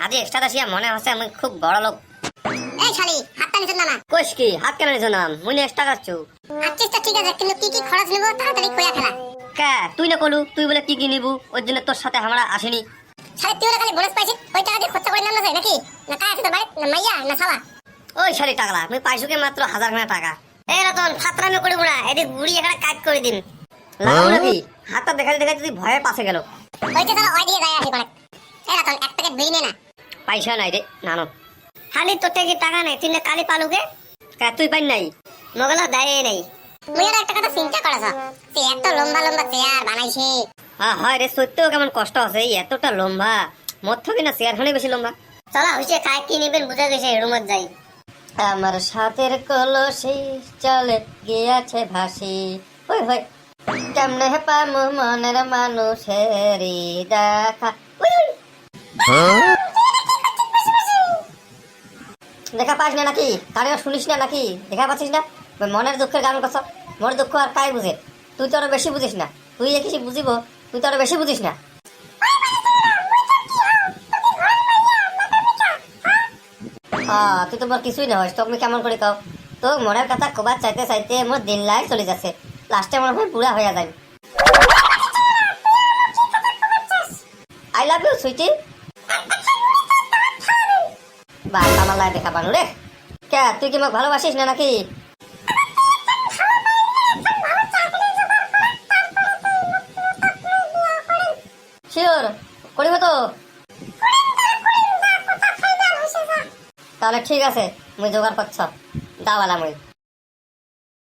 আজি এক্সট্রা আসিয়া মনে হচ্ছে আমি খুব বড় লোক। এই শালি হাতটা নিচে নামা। কইস কি হাত কেন নিছ নাম মুই এক্সট্রা কাচ্ছু। আচ্ছা ঠিক আছে, কিন্তু কি কি খরচ নিব তাড়াতাড়ি কইয়া ফেলা। কে তুই না কলু তুই বলে কি কি নিবু ওর জন্য তোর সাথে আমরা আসিনি। শালি তুই খালি বোনাস পাইছিস, ওই টাকা দিয়ে খরচা করে নাম না যায় নাকি? না কাজ আছে তোর বাড়ি, না মাইয়া না সালা? ওই শালি টাকলা আমি পাইছুকে মাত্র 1000 খানা টাকা। এই রতন ফাতরামি করিব না, এদিক বুড়ি এখানে কাজ করে দিন লাগাবো নাকি? হাতটা দেখাতে দেখাতে তুই ভয়ে পাশে গেল। ওইটা সালা ওই দিয়ে যায় আসি কোন। এই রতন এক প্যাকেট বিড়ি নে না। পয়সা নাই রে নানো। খালি তোর থেকে টাকা নাই তুই না কালি পালুকে কে তুই পাই নাই নগলা দেয় নাই। মুই আর একটা কথা চিন্তা করছ, সে এত লম্বা লম্বা চেয়ার বানাইছে। হ্যাঁ হয় রে সত্যিও কেমন কষ্ট আছে এই এতটা লম্বা মোর থেকে না চেয়ারখানে বেশি লম্বা। চলা হইছে কাজ কি নেবেন বুঝা গেছে, রুমত যাই। আমার সাথের কলসি চলে গিয়াছে ভাসি ওই হয় কেমনে পামু মনের মানুষের দেখা। ওই ওই। দেখা পাস না নাকি? কানে শুনিস না নাকি? দেখা পাচ্ছিস না? ওই মনের দুঃখের গান কথা। মোর দুঃখ আর কাই বুঝে? তুই তো আরো বেশি বুঝিস না। তুই কিছু বুঝিব, তুই তো আরো বেশি বুঝিস না। তুই তো মোর কিছুই না হস, তোকে কেমন করে কাও? তো মনের কথা কবার চাইতে চাইতে মোর দিন লাই চলে যাচ্ছে, লাস্টে আমার ভাই বুড়া হয়ে যায়। I love you sweetie. বাস আমার লাই দেখা পানু রে। কে তুই কি মোক ভালোবাসিস না নাকি? শিওর করিব তো? তাহলে ঠিক আছে মুই জোগাড় করছ দাওয়ালা মুই।